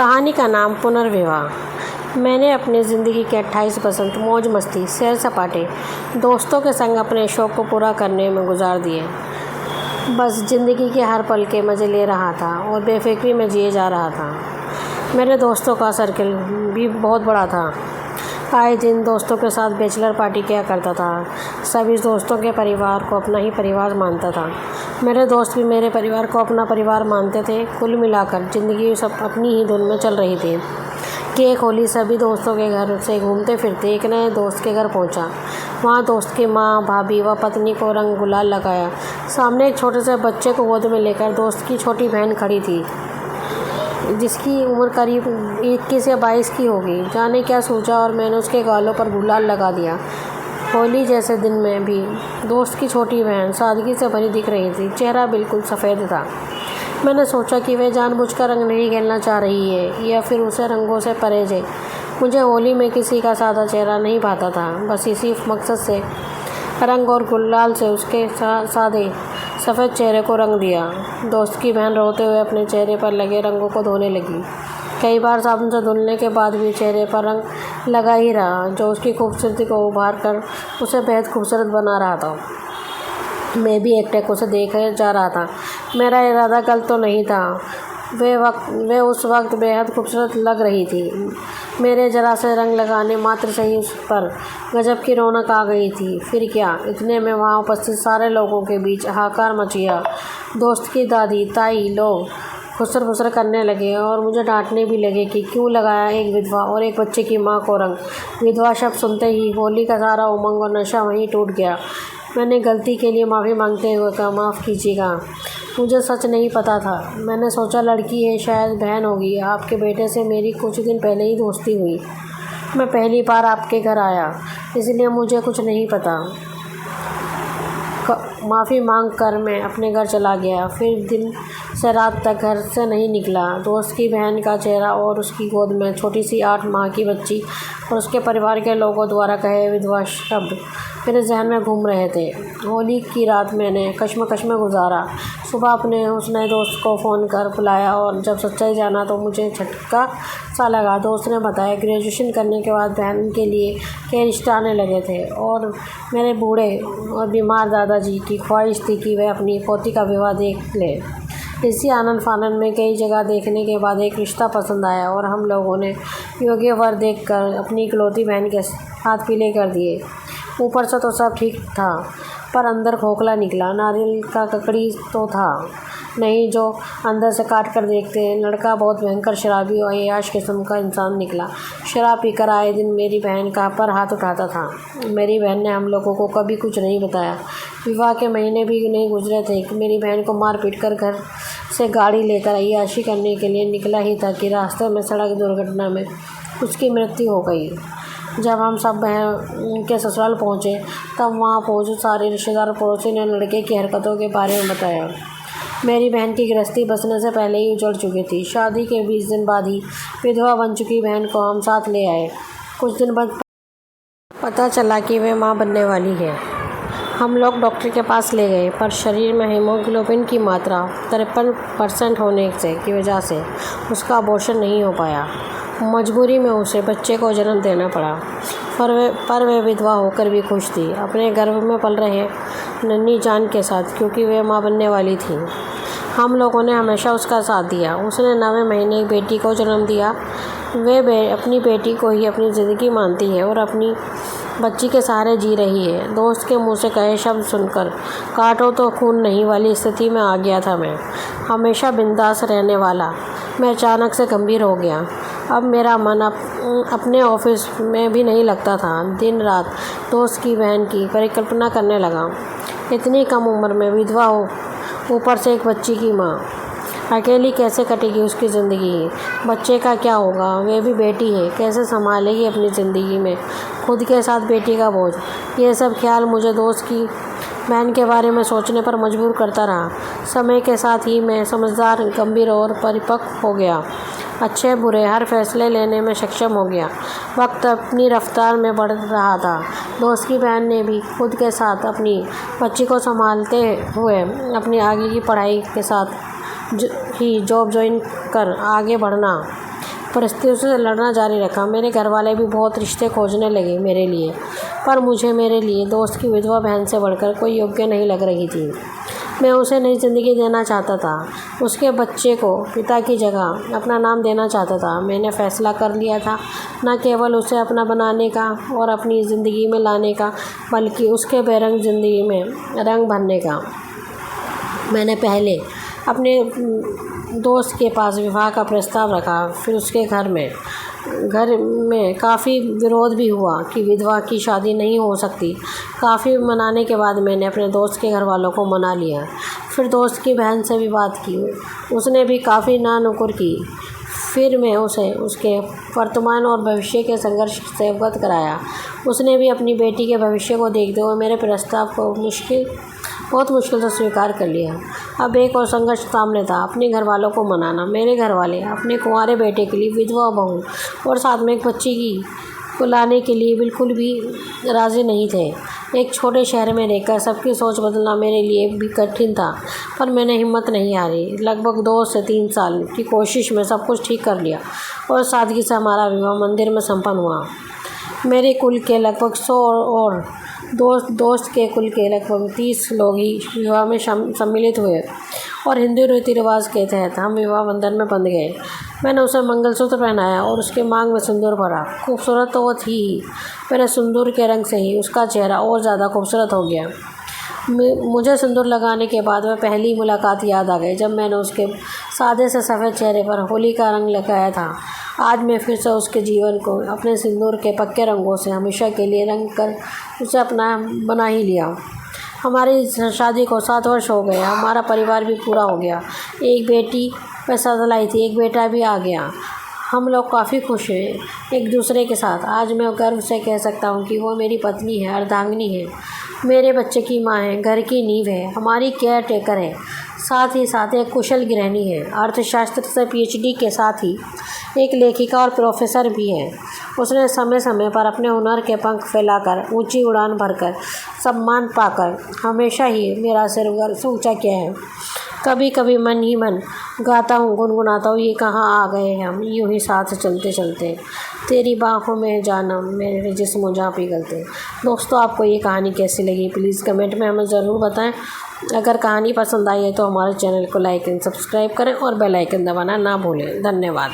कहानी का नाम पुनर्विवाह। मैंने अपनी ज़िंदगी के 28 बसंत मौज मस्ती, सैर सपाटे, दोस्तों के संग अपने शौक़ को पूरा करने में गुजार दिए। बस ज़िंदगी के हर पल के मज़े ले रहा था और बेफिक्री में जिए जा रहा था। मेरे दोस्तों का सर्कल भी बहुत बड़ा था। आए दिन दोस्तों के साथ बैचलर पार्टी किया करता था। सभी दोस्तों के परिवार को अपना ही परिवार मानता था। मेरे दोस्त भी मेरे परिवार को अपना परिवार मानते थे। कुल मिलाकर ज़िंदगी सब अपनी ही धुन में चल रही थी कि एक होली सभी दोस्तों के घर से घूमते फिरते एक नए दोस्त के घर पहुंचा। वहां दोस्त की माँ, भाभी व पत्नी को रंग गुलाल लगाया। सामने एक छोटे से बच्चे को गोद में लेकर दोस्त की छोटी बहन खड़ी थी, जिसकी उम्र करीब 21 या 22 की होगी। जाने क्या सोचा और मैंने उसके गालों पर गुलाल लगा दिया। होली जैसे दिन में भी दोस्त की छोटी बहन सादगी से भरी दिख रही थी। चेहरा बिल्कुल सफ़ेद था। मैंने सोचा कि वह जानबूझकर रंग नहीं खेलना चाह रही है या फिर उसे रंगों से परहेज है। मुझे होली में किसी का सादा चेहरा नहीं भाता था। बस इसी मकसद से रंग और गुलाल से उसके सादे सफ़ेद चेहरे को रंग दिया। दोस्त की बहन रोते हुए अपने चेहरे पर लगे रंगों को धोने लगी। कई बार साबुन से धुलने के बाद भी चेहरे पर रंग लगा ही रहा, जो उसकी खूबसूरती को उभार कर उसे बेहद खूबसूरत बना रहा था। मैं भी एकटक उसे देखे जा रहा था। मेरा इरादा गलत तो नहीं था। वे उस वक्त बेहद खूबसूरत लग रही थी। मेरे जरा से रंग लगाने मात्र से ही उस पर गजब की रौनक आ गई थी। फिर क्या, इतने में वहाँ उपस्थित सारे लोगों के बीच हाहाकार मच गया। दोस्त की दादी, ताई लोग खुसर फुसर करने लगे और मुझे डांटने भी लगे कि क्यों लगाया एक विधवा और एक बच्चे की माँ को रंग। विधवा शब्द सुनते ही होली का सारा उमंग और नशा वहीं टूट गया। मैंने गलती के लिए माफ़ी मांगते हुए कहा, माफ़ कीजिएगा, मुझे सच नहीं पता था। मैंने सोचा लड़की है, शायद बहन होगी। आपके बेटे से मेरी कुछ दिन पहले ही दोस्ती हुई। मैं पहली बार आपके घर आया, इसलिए मुझे कुछ नहीं पता। माफ़ी मांग कर मैं अपने घर चला गया। फिर दिन से रात तक घर से नहीं निकला। दोस्त की बहन का चेहरा और उसकी गोद में छोटी सी 8 माह की बच्ची और उसके परिवार के लोगों द्वारा कहे विधवा शब्द मेरे जहन में घूम रहे थे। होली की रात मैंने कश्मकश में गुजारा। सुबह अपने उस नए दोस्त को फ़ोन कर बुलाया और जब सच्चाई जाना तो मुझे झटका सा लगा। दोस्त ने बताया ग्रेजुएशन करने के बाद बहन के लिए कई रिश्ते आने लगे थे और मेरे बूढ़े और बीमार दादाजी की ख्वाहिश थी कि वह अपनी पोती का विवाह देख ले। इसी आनंद फानन में कई जगह देखने के बाद एक रिश्ता पसंद आया और हम लोगों ने योग्य वर देखकर अपनी इकलौती बहन के हाथ पीले कर दिए। ऊपर से तो सब ठीक था, पर अंदर खोखला निकला। नारियल का ककड़ी तो था नहीं जो अंदर से काट कर देखते। लड़का बहुत भयंकर शराबी और अय्याश किस्म का इंसान निकला। शराब पीकर आए दिन मेरी बहन का पर हाथ उठाता था। मेरी बहन ने हम लोगों को कभी कुछ नहीं बताया। विवाह के महीने भी नहीं गुजरे थे कि मेरी बहन को मार पीट कर घर से गाड़ी लेकर अय्याशी करने के लिए निकला ही था कि रास्ते में सड़क दुर्घटना में उसकी मृत्यु हो गई। जब हम सब बहन के ससुराल पहुँचे तब वहाँ पहुँचे सारे रिश्तेदार पड़ोसी ने लड़के की हरकतों के बारे में बताया। मेरी बहन की गृहस्थी बसने से पहले ही उजड़ चुकी थी। शादी के 20 दिन बाद ही विधवा बन चुकी बहन को हम साथ ले आए। कुछ दिन बाद पता चला कि वे माँ बनने वाली है। हम लोग डॉक्टर के पास ले गए, पर शरीर में हीमोग्लोबिन की मात्रा 53% होने की वजह से उसका अबॉर्शन नहीं हो पाया। मजबूरी में उसे बच्चे को जन्म देना पड़ा। पर वे विधवा होकर भी खुश थी अपने गर्भ में पल रहे नन्ही जान के साथ, क्योंकि वे माँ बनने वाली थी। हम लोगों ने हमेशा उसका साथ दिया। उसने 9वें महीने एक बेटी को जन्म दिया। अपनी बेटी को ही अपनी ज़िंदगी मानती है और अपनी बच्ची के सहारे जी रही है। दोस्त के मुंह से कहे शब्द सुनकर काटो तो खून नहीं वाली स्थिति में आ गया था मैं, हमेशा बिंदास रहने वाला। मैं अचानक से गंभीर हो गया। अब मेरा मन अपने ऑफिस में भी नहीं लगता था। दिन रात दोस्त की बहन की परिकल्पना करने लगा। इतनी कम उम्र में विधवा हो, ऊपर से एक बच्ची की माँ। अकेली कैसे कटेगी उसकी ज़िंदगी? बच्चे का क्या होगा? वे भी बेटी है, कैसे संभालेगी अपनी ज़िंदगी में खुद के साथ बेटी का बोझ? ये सब ख्याल मुझे दोस्त की बहन के बारे में सोचने पर मजबूर करता रहा। समय के साथ ही मैं समझदार, गंभीर और परिपक्व हो गया। अच्छे बुरे हर फैसले लेने में सक्षम हो गया। वक्त अपनी रफ्तार में बढ़ रहा था। दोस्त की बहन ने भी खुद के साथ अपनी बच्ची को संभालते हुए अपनी आगे की पढ़ाई के साथ ही जॉब ज्वाइन कर आगे बढ़ना परिस्थितियों से लड़ना जारी रखा। मेरे घर वाले भी बहुत रिश्ते खोजने लगे मेरे लिए, पर मुझे मेरे लिए दोस्त की विधवा बहन से बढ़कर कोई योग्य नहीं लग रही थी। मैं उसे नई ज़िंदगी देना चाहता था, उसके बच्चे को पिता की जगह अपना नाम देना चाहता था। मैंने फ़ैसला कर लिया था न केवल उसे अपना बनाने का और अपनी ज़िंदगी में लाने का, बल्कि उसके बेरंग ज़िंदगी में रंग भरने का। मैंने पहले अपने दोस्त के पास विवाह का प्रस्ताव रखा, फिर उसके घर में काफ़ी विरोध भी हुआ कि विधवा की शादी नहीं हो सकती। काफ़ी मनाने के बाद मैंने अपने दोस्त के घर वालों को मना लिया। फिर दोस्त की बहन से भी बात की, उसने भी काफ़ी ना नुकुर की। फिर मैं उसे उसके वर्तमान और भविष्य के संघर्ष से अवगत कराया। उसने भी अपनी बेटी के भविष्य को देखते हुए मेरे प्रस्ताव को बहुत मुश्किल से स्वीकार कर लिया। अब एक और संघर्ष सामने था, अपने घर वालों को मनाना। मेरे घर वाले अपने कुंवारे बेटे के लिए विधवा बहू और साथ में एक बच्ची को लाने के लिए बिल्कुल भी राज़ी नहीं थे। एक छोटे शहर में रहकर सबकी सोच बदलना मेरे लिए भी कठिन था, पर मैंने हिम्मत नहीं हारी। लगभग 2 से 3 साल की कोशिश में सब कुछ ठीक कर लिया और सादगी से हमारा विवाह मंदिर में संपन्न हुआ। मेरे कुल के लगभग 100 और दोस्त के कुल के लगभग 30 लोग ही विवाह में सम्मिलित हुए और हिंदू रीति रिवाज के तहत हम विवाह बंधन में बंध गए। मैंने उसे मंगलसूत्र पहनाया और उसके मांग में सिंदूर भरा। खूबसूरत तो वो थी ही, मेरे सिंदूर के रंग से ही उसका चेहरा और ज़्यादा खूबसूरत हो गया। मुझे सिंदूर लगाने के बाद वह पहली मुलाकात याद आ गई, जब मैंने उसके सादे से सफ़ेद चेहरे पर होली का रंग लगाया था। आज मैं फिर से उसके जीवन को अपने सिंदूर के पक्के रंगों से हमेशा के लिए रंग कर उसे अपना बना ही लिया। हमारी शादी को 7 वर्ष हो गए, हमारा परिवार भी पूरा हो गया। एक बेटी पैसा लाई थी, एक बेटा भी आ गया। हम लोग काफ़ी खुश हैं एक दूसरे के साथ। आज मैं गर्व से कह सकता हूँ कि वो मेरी पत्नी है, अर्धांगिनी है, मेरे बच्चे की माँ है, घर की नींव है, हमारी केयर टेकर है, साथ ही साथ एक कुशल गृहिणी है। अर्थशास्त्र से PhD के साथ ही एक लेखिका और प्रोफेसर भी है। उसने समय समय पर अपने हुनर के पंख फैलाकर, ऊंची उड़ान भरकर, सम्मान पाकर हमेशा ही मेरा सिर गर्व से ऊँचा किया है। कभी कभी मन ही मन गाता हूँ, गुनगुनाता हूँ, ये कहाँ आ गए हम यूँ ही साथ चलते चलते, तेरी बाहों में जानम मेरे जिस्म जहाँ पिघलते। दोस्तों, आपको ये कहानी कैसी लगी प्लीज़ कमेंट में हमें ज़रूर बताएं। अगर कहानी पसंद आई है तो हमारे चैनल को लाइक एंड सब्सक्राइब करें और बेल आइकन दबाना ना भूलें। धन्यवाद।